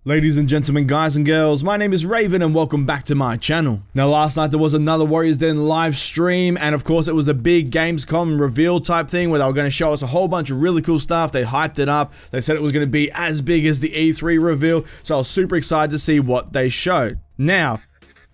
Ladies and gentlemen, guys and girls, my name is Raven and welcome back to my channel. Now last night there was another Warriors Den live stream, and of course it was a big Gamescom reveal type thing where they were going to show us a whole bunch of really cool stuff. They hyped it up. They said it was going to be as big as the E3 reveal, so I was super excited to see what they showed. Now,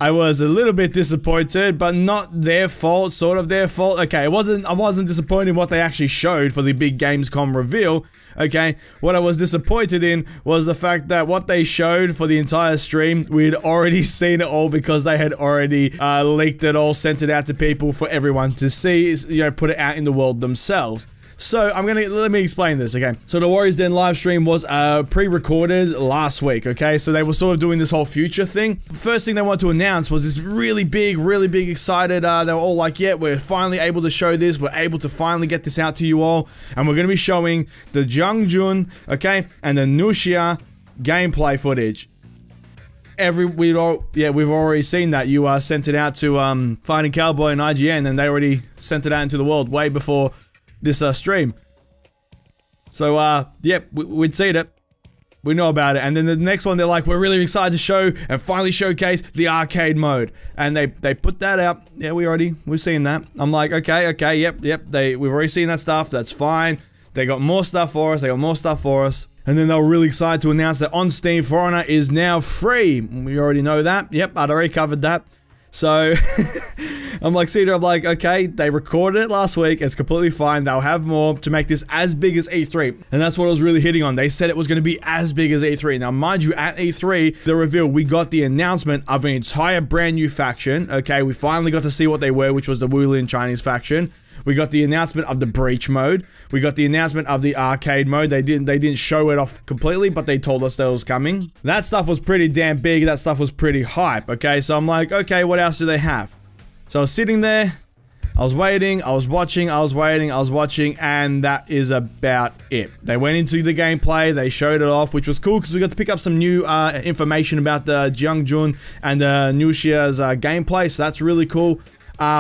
I was a little bit disappointed, but not their fault, sort of their fault. Okay, I wasn't disappointed in what they actually showed for the big Gamescom reveal. Okay, what I was disappointed in was the fact that what they showed for the entire stream, we had already seen it all because they had already leaked it all, sent it out to people for everyone to see, you know, put it out in the world themselves. So, let me explain this, okay? So, the Warriors Den live stream was pre-recorded last week, okay? So, they were sort of doing this whole future thing. First thing they wanted to announce was this really big, excited, they were all like, yeah, we're finally able to show this, we're able to finally get this out to you all, and we're going to be showing the Jiang Jun, okay, and the Nuxia gameplay footage. We've already seen that. You sent it out to Fighting Cowboy and IGN, and they already sent it out into the world way before this stream. So yep, we'd seen it, we know about it, and then the next one they're like, we're really excited to show and finally showcase the arcade mode, and they put that out. Yeah, we've seen that. I'm like, okay, yep, we've already seen that stuff, that's fine. They got more stuff for us, and then they were really excited to announce that on Steam For Honor is now free. We already know that. Yep, I'd already covered that. So I'm like, okay, they recorded it last week, it's completely fine, they'll have more to make this as big as E3, and that's what I was really hitting on. They said it was going to be as big as E3. Now, mind you, at E3, the reveal, we got the announcement of an entire brand new faction, okay, we finally got to see what they were, which was the Wulin Chinese faction. We got the announcement of the Breach mode. We got the announcement of the arcade mode. They didn't show it off completely, but they told us that it was coming. That stuff was pretty damn big. That stuff was pretty hype, okay? So I'm like, okay, what else do they have? So I was sitting there, I was waiting, I was watching, and that is about it. They went into the gameplay, they showed it off, which was cool because we got to pick up some new information about the Jiang Jun and Nuxia's gameplay, so that's really cool,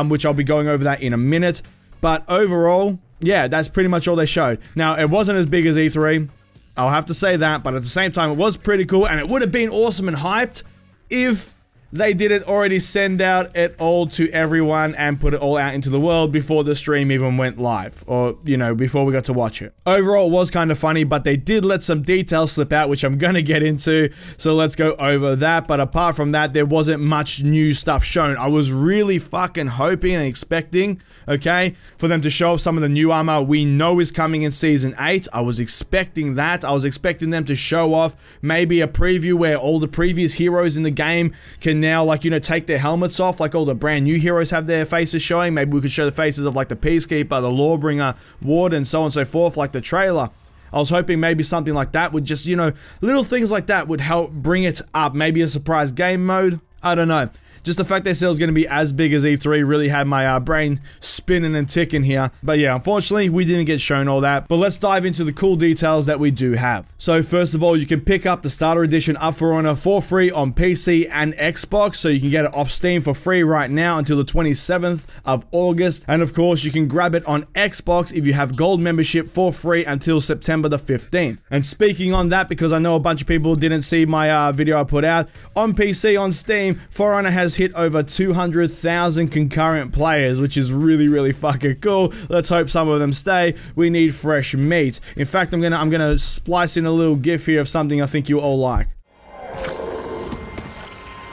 which I'll be going over that in a minute. But overall, yeah, that's pretty much all they showed. Now, it wasn't as big as E3, I'll have to say that, but at the same time, it was pretty cool, and it would have been awesome and hyped if they didn't already send out it all to everyone and put it all out into the world before the stream even went live, or, you know, before we got to watch it. Overall, it was kind of funny, but they did let some details slip out, which I'm gonna get into, so let's go over that. But apart from that, there wasn't much new stuff shown. I was really fucking hoping and expecting, okay, for them to show off some of the new armor we know is coming in Season 8. I was expecting that. I was expecting them to show off maybe a preview where all the previous heroes in the game can now, like, you know, take their helmets off, like all the brand new heroes have their faces showing. Maybe we could show the faces of, like, the Peacekeeper, the Lawbringer, Ward, and so on and so forth, like the trailer. I was hoping maybe something like that would just, you know, little things like that would help bring it up. Maybe a surprise game mode, I don't know. Just the fact they said it was going to be as big as E3 really had my brain spinning and ticking here. But yeah, unfortunately, we didn't get shown all that. But let's dive into the cool details that we do have. So first of all, you can pick up the Starter Edition of For Honor for free on PC and Xbox. So you can get it off Steam for free right now until the 27th of August. And of course, you can grab it on Xbox if you have Gold membership for free until September the 15th. And speaking on that, because I know a bunch of people didn't see my video I put out, on PC on Steam, For Honor has hit over 200,000 concurrent players, which is really fucking cool. Let's hope some of them stay. We need fresh meat. In fact, I'm gonna splice in a little gif here of something I think you all like.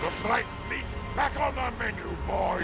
Looks like meat back on the menu, boys.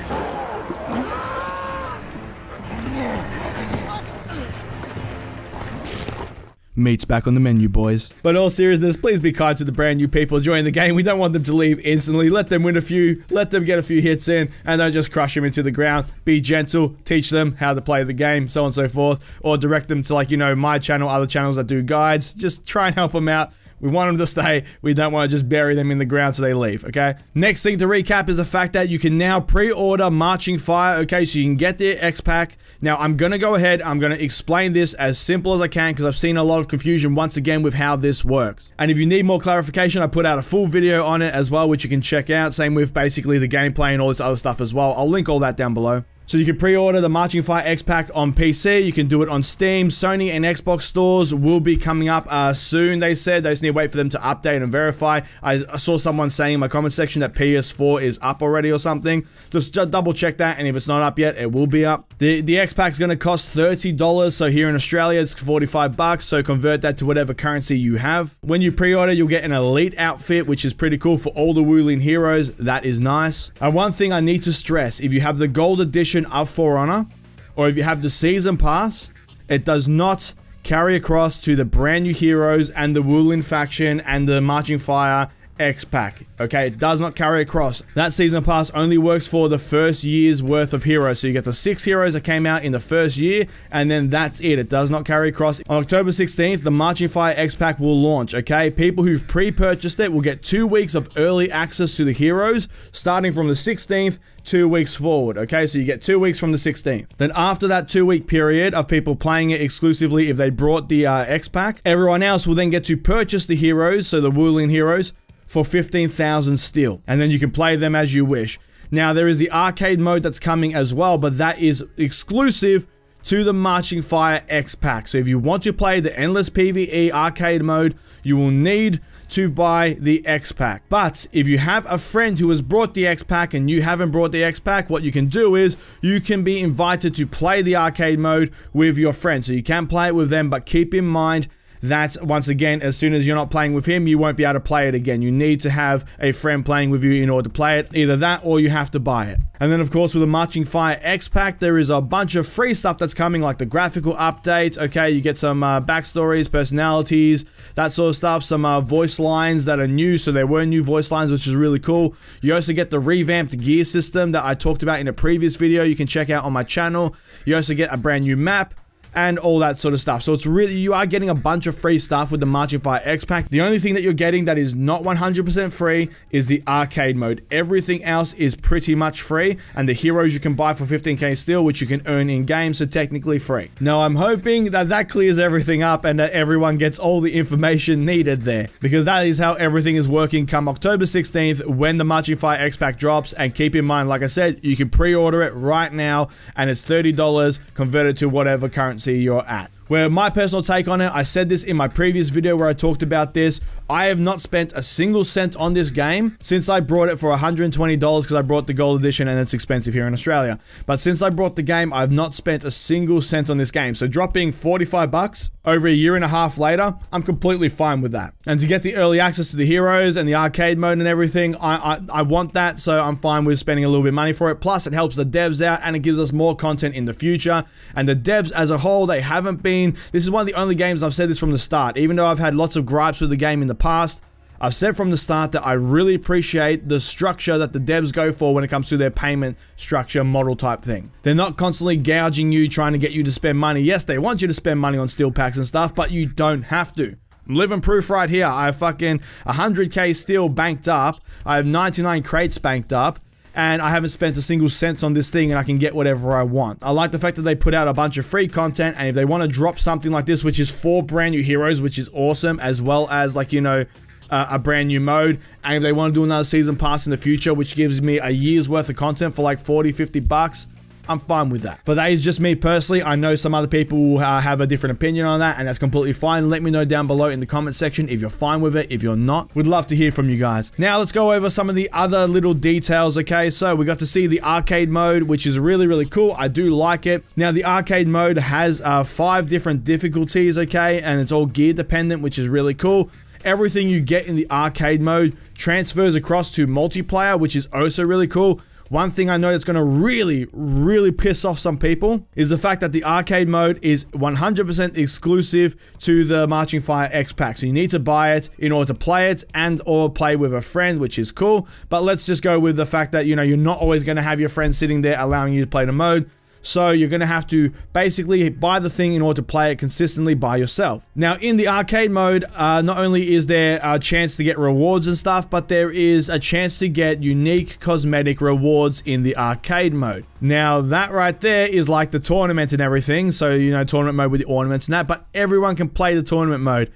Meat's back on the menu, boys. But in all seriousness, please be kind to the brand new people joining the game. We don't want them to leave instantly. Let them win a few, let them get a few hits in, and don't just crush them into the ground. Be gentle, teach them how to play the game, so on and so forth, or direct them to, like, you know, my channel, other channels that do guides. Just try and help them out We want them to stay. We don't want to just bury them in the ground so they leave, okay? Next thing to recap is the fact that you can now pre-order Marching Fire, okay? So you can get the X-Pack. Now, I'm going to go ahead. I'm going to explain this as simple as I can because I've seen a lot of confusion once again with how this works. And if you need more clarification, I put out a full video on it as well, which you can check out. Same with basically the gameplay and all this other stuff as well. I'll link all that down below. So you can pre-order the Marching Fire X-Pack on PC, you can do it on Steam, Sony and Xbox stores will be coming up soon, they said. They just need to wait for them to update and verify. I saw someone saying in my comment section that PS4 is up already or something. Just double check that, and if it's not up yet, it will be up. The X-Pack is going to cost $30, so here in Australia it's 45 bucks, so convert that to whatever currency you have. When you pre-order, you'll get an elite outfit, which is pretty cool for all the Wuling heroes. That is nice. And one thing I need to stress, if you have the gold edition of For Honor, or if you have the season pass, it does not carry across to the brand new heroes and the Wuling faction and the Marching Fire X-Pack, okay? It does not carry across. That season pass only works for the first year's worth of heroes. So you get the 6 heroes that came out in the first year, and then that's it. It does not carry across. On October 16th, the Marching Fire X-Pack will launch, okay? People who've pre-purchased it will get 2 weeks of early access to the heroes, starting from the 16th, 2 weeks forward, okay? So you get 2 weeks from the 16th. Then after that 2-week period of people playing it exclusively, if they brought the X-Pack, everyone else will then get to purchase the heroes, so the Wuling heroes, for 15,000 steel, and then you can play them as you wish. Now, there is the arcade mode that's coming as well, but that is exclusive to the Marching Fire X-Pack. So if you want to play the Endless PvE arcade mode, you will need to buy the X-Pack. But if you have a friend who has brought the X-Pack and you haven't brought the X-Pack, what you can do is you can be invited to play the arcade mode with your friend. So you can play it with them, but keep in mind that, once again, as soon as you're not playing with him, you won't be able to play it again. You need to have a friend playing with you in order to play it. Either that or you have to buy it. And then, of course, with the Marching Fire X-Pack, there is a bunch of free stuff that's coming, like the graphical updates. Okay, you get some backstories, personalities, that sort of stuff. Some voice lines that are new, so there were new voice lines, which is really cool. You also get the revamped gear system that I talked about in a previous video. You can check out on my channel. You also get a brand new map and all that sort of stuff. So it's really, you are getting a bunch of free stuff with the Marching Fire X-Pack. The only thing that you're getting that is not 100% free is the arcade mode. Everything else is pretty much free, and the heroes you can buy for 15k steel, which you can earn in game, so technically free. Now, I'm hoping that that clears everything up and that everyone gets all the information needed there, because that is how everything is working come October 16th when the Marching Fire X-Pack drops. And keep in mind, like I said, you can pre-order it right now, and it's $30 converted to whatever currency you're at. Where my personal take on it, I said this in my previous video where I talked about this, I have not spent a single cent on this game since I brought it for $120 because I brought the gold edition and it's expensive here in Australia. But since I brought the game, I've not spent a single cent on this game. So dropping 45 bucks over a year and a half later, I'm completely fine with that. And to get the early access to the heroes and the arcade mode and everything, I want that, so I'm fine with spending a little bit of money for it. Plus, it helps the devs out and it gives us more content in the future. And the devs as a whole, they haven't been, this is one of the only games, I've said this from the start, even though I've had lots of gripes with the game in the past, I've said from the start that I really appreciate the structure that the devs go for when it comes to their payment structure model type thing. They're not constantly gouging you, trying to get you to spend money. Yes, they want you to spend money on steel packs and stuff, but you don't have to. I'm living proof right here. I have fucking 100k steel banked up. I have 99 crates banked up. And I haven't spent a single cent on this thing, and I can get whatever I want. I like the fact that they put out a bunch of free content, and if they want to drop something like this, which is 4 brand new heroes, which is awesome, as well as, like, you know, a brand new mode, and if they want to do another season pass in the future, which gives me a year's worth of content for like 40, 50 bucks, I'm fine with that. But that is just me personally. I know some other people will have a different opinion on that, and that's completely fine. Let me know down below in the comment section if you're fine with it. If you're not, we'd love to hear from you guys. Now let's go over some of the other little details, okay? So we got to see the arcade mode, which is really, really cool. I do like it. Now the arcade mode has 5 different difficulties, okay? And it's all gear dependent, which is really cool. Everything you get in the arcade mode transfers across to multiplayer, which is also really cool. One thing I know that's going to really piss off some people is the fact that the arcade mode is 100% exclusive to the Marching Fire X-Pack. So you need to buy it in order to play it and or play with a friend, which is cool. But let's just go with the fact that, you know, you're not always going to have your friend sitting there allowing you to play the mode. So you're going to have to basically buy the thing in order to play it consistently by yourself. Now in the arcade mode, not only is there a chance to get rewards and stuff, but there is a chance to get unique cosmetic rewards in the arcade mode. Now that right there is like the tournament and everything. So, you know, tournament mode with the ornaments and that, but everyone can play the tournament mode.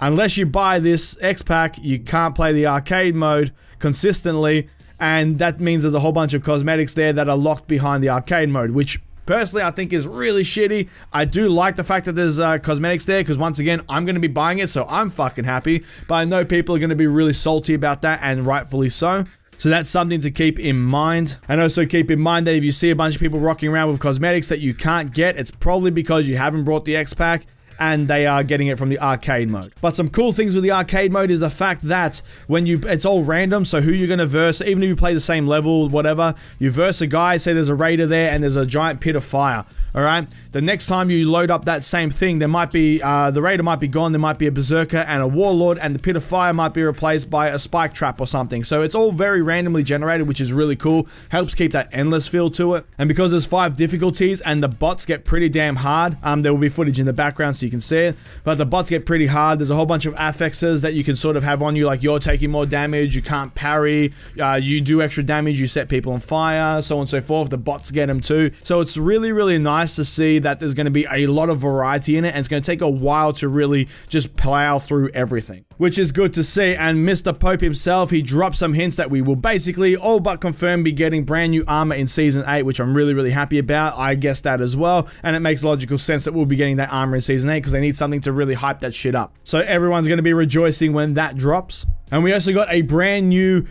Unless you buy this X-Pack, you can't play the arcade mode consistently, and that means there's a whole bunch of cosmetics there that are locked behind the arcade mode, which personally I think is really shitty. I do like the fact that there's cosmetics there, because once again, I'm going to be buying it, so I'm fucking happy, but I know people are going to be really salty about that, and rightfully so. So that's something to keep in mind. And also keep in mind that if you see a bunch of people rocking around with cosmetics that you can't get, it's probably because you haven't brought the X-Pack and they are getting it from the arcade mode. But some cool things with the arcade mode is the fact that when it's all random, so who you're gonna verse, even if you play the same level, whatever, you verse a guy, say there's a raider there and there's a giant pit of fire, alright? The next time you load up that same thing, there might be, the raider might be gone, there might be a berserker and a warlord, and the pit of fire might be replaced by a spike trap or something. So it's all very randomly generated, which is really cool, helps keep that endless feel to it. And because there's 5 difficulties and the bots get pretty damn hard, there will be footage in the background so you can see it, but the bots get pretty hard. There's a whole bunch of affixes that you can sort of have on you, like you're taking more damage, you can't parry, you do extra damage, you set people on fire, so on and so forth. The bots get them too. So it's really, really nice to see that there's going to be a lot of variety in it, and it's going to take a while to really just plow through everything, which is good to see. And Mr. Pope himself, he dropped some hints that we will basically all but confirm be getting brand new armor in Season 8, which I'm really, really happy about. I guessed that as well, and it makes logical sense that we'll be getting that armor in Season 8 because they need something to really hype that shit up. So everyone's going to be rejoicing when that drops. And we also got a brand new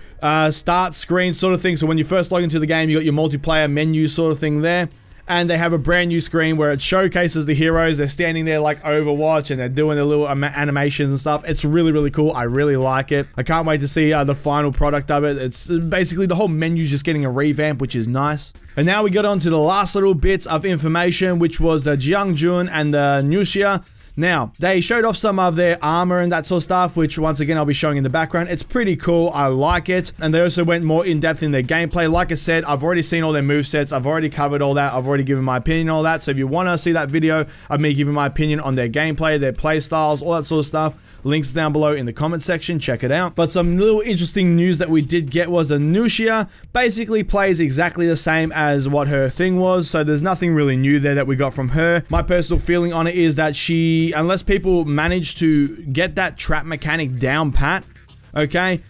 start screen sort of thing. So when you first log into the game, you got your multiplayer menu sort of thing there. And they have a brand new screen where it showcases the heroes. They're standing there like Overwatch and they're doing their little animations and stuff. It's really, really cool. I really like it. I can't wait to see the final product of it. It's basically the whole menu's just getting a revamp, which is nice. And now we got on to the last little bits of information, which was the Jiang Jun and the Nuxia. Now, they showed off some of their armor and that sort of stuff, which once again I'll be showing in the background. It's pretty cool, I like it. And they also went more in depth in their gameplay. Like I said, I've already seen all their movesets, I've already covered all that, I've already given my opinion on all that. So if you want to see that video of me giving my opinion on their gameplay, their play styles, all that sort of stuff, links down below in the comment section, check it out. But some little interesting news that we did get was the Nuxia basically plays exactly the same as what her thing was, so there's nothing really new there that we got from her. My personal feeling on it is that she, unless people manage to get that trap mechanic down pat, okay,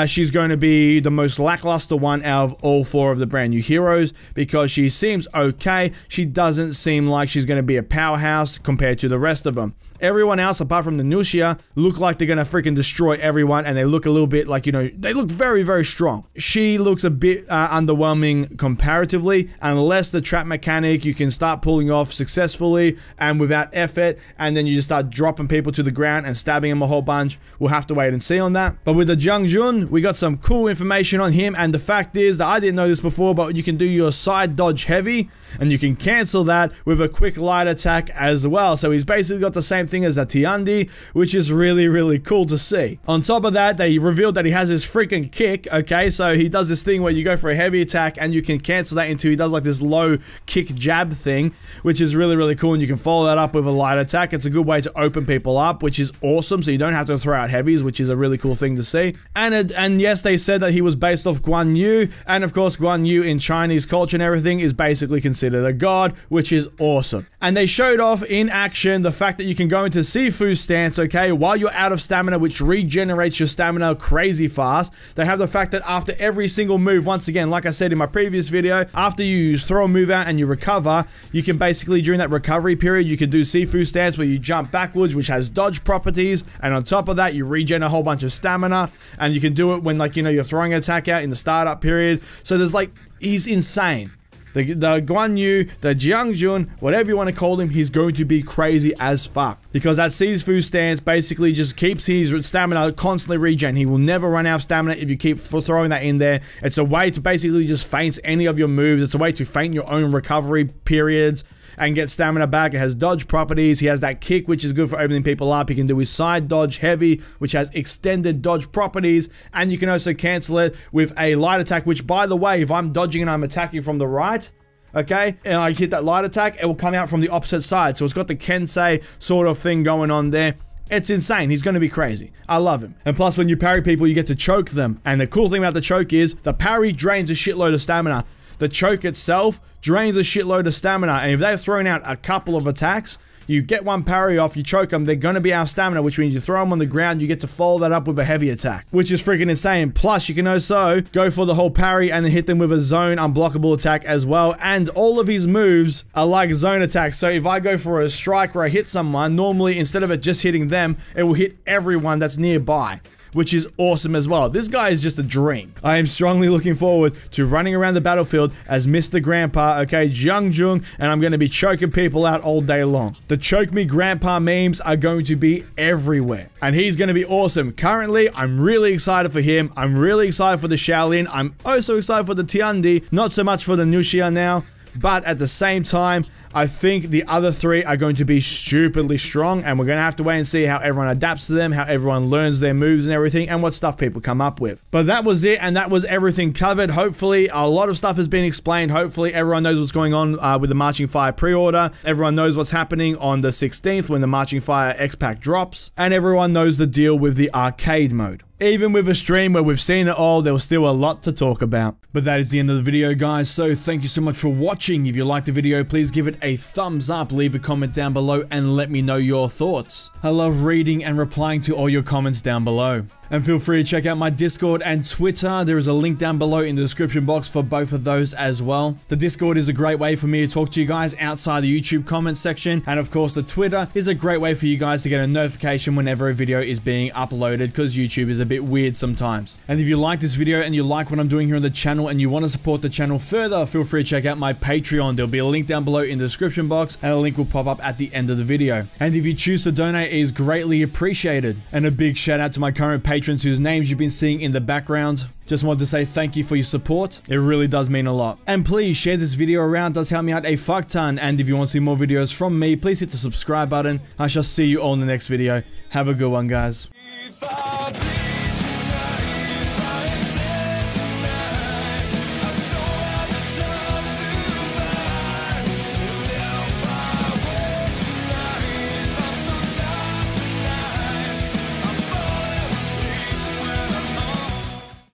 she's going to be the most lackluster one out of all 4 of the brand new heroes, because she seems okay. She doesn't seem like she's going to be a powerhouse compared to the rest of them. Everyone else, apart from the Nuxia, look like they're gonna freaking destroy everyone, and they look a little bit like, you know, they look very, very strong. She looks a bit underwhelming comparatively, unless the trap mechanic you can start pulling off successfully and without effort, and then you just start dropping people to the ground and stabbing them a whole bunch. We'll have to wait and see on that. But with the Jiang Jun, we got some cool information on him, and the fact is that I didn't know this before, but you can do your side dodge heavy, and you can cancel that with a quick light attack as well. So he's basically got the same thing as a Tiandi, which is really, really cool to see. On top of that, they revealed that he has his freaking kick, okay? So he does this thing where you go for a heavy attack and you can cancel that into, he does like this low kick jab thing, which is really, really cool, and you can follow that up with a light attack. It's a good way to open people up, which is awesome, so you don't have to throw out heavies, which is a really cool thing to see. And yes, they said that he was based off Guan Yu, and of course Guan Yu in Chinese culture and everything is basically considered a god, which is awesome. And they showed off in action the fact that you can go into Sifu stance, okay, while you're out of stamina, which regenerates your stamina crazy fast. They have the fact that after every single move, once again, like I said in my previous video, after you throw a move out and you recover, you can basically, during that recovery period, you can do Sifu stance where you jump backwards, which has dodge properties, and on top of that, you regen a whole bunch of stamina, and you can do it when, like, you know, you're throwing an attack out in the startup period. So there's like, he's insane. The Guan Yu, the Jiang Jun, whatever you want to call him, he's going to be crazy as fuck. Because that Sifu stance basically just keeps his stamina constantly regen. He will never run out of stamina if you keep throwing that in there. It's a way to basically just feint any of your moves. It's a way to feint your own recovery periods and get stamina back. It has dodge properties. He has that kick, which is good for opening people up. He can do his side dodge heavy, which has extended dodge properties, and you can also cancel it with a light attack, which, by the way, if I'm dodging and I'm attacking from the right, okay, and I hit that light attack, it will come out from the opposite side. So it's got the Kensei sort of thing going on there. It's insane. He's going to be crazy. I love him. And plus, when you parry people, you get to choke them. And the cool thing about the choke is the parry drains a shitload of stamina. The choke itself drains a shitload of stamina. And if they've thrown out a couple of attacks, you get one parry off, you choke them, they're going to be out of stamina, which means you throw them on the ground, you get to follow that up with a heavy attack, which is freaking insane. Plus, you can also go for the whole parry and then hit them with a zone unblockable attack as well. And all of his moves are like zone attacks. So if I go for a strike where I hit someone, normally instead of it just hitting them, it will hit everyone that's nearby, which is awesome as well. This guy is just a dream. I am strongly looking forward to running around the battlefield as Mr. Grandpa, okay, Jiang Jun, and I'm going to be choking people out all day long. The Choke Me Grandpa memes are going to be everywhere, and he's going to be awesome. Currently, I'm really excited for him. I'm really excited for the Shaolin. I'm also excited for the Tiandi, not so much for the Nuxia now, but at the same time, I think the other three are going to be stupidly strong, and we're going to have to wait and see how everyone adapts to them, how everyone learns their moves and everything, and what stuff people come up with. But that was it, and that was everything covered. Hopefully, a lot of stuff has been explained. Hopefully, everyone knows what's going on with the Marching Fire pre-order. Everyone knows what's happening on the 16th when the Marching Fire X-Pack drops, and everyone knows the deal with the arcade mode. Even with a stream where we've seen it all, there was still a lot to talk about. But that is the end of the video, guys, so thank you so much for watching. If you liked the video, please give it a thumbs up, leave a comment down below, and let me know your thoughts. I love reading and replying to all your comments down below. And feel free to check out my Discord and Twitter. There is a link down below in the description box for both of those as well. The Discord is a great way for me to talk to you guys outside the YouTube comments section. And of course, the Twitter is a great way for you guys to get a notification whenever a video is being uploaded, because YouTube is a bit weird sometimes. And if you like this video and you like what I'm doing here on the channel and you want to support the channel further, feel free to check out my Patreon. There'll be a link down below in the description box, and a link will pop up at the end of the video. And if you choose to donate, it is greatly appreciated. And a big shout out to my current patrons whose names you've been seeing in the background. Just wanted to say thank you for your support. It really does mean a lot. And please share this video around, it does help me out a fuck ton. And if you want to see more videos from me, please hit the subscribe button. I shall see you all in the next video. Have a good one, guys.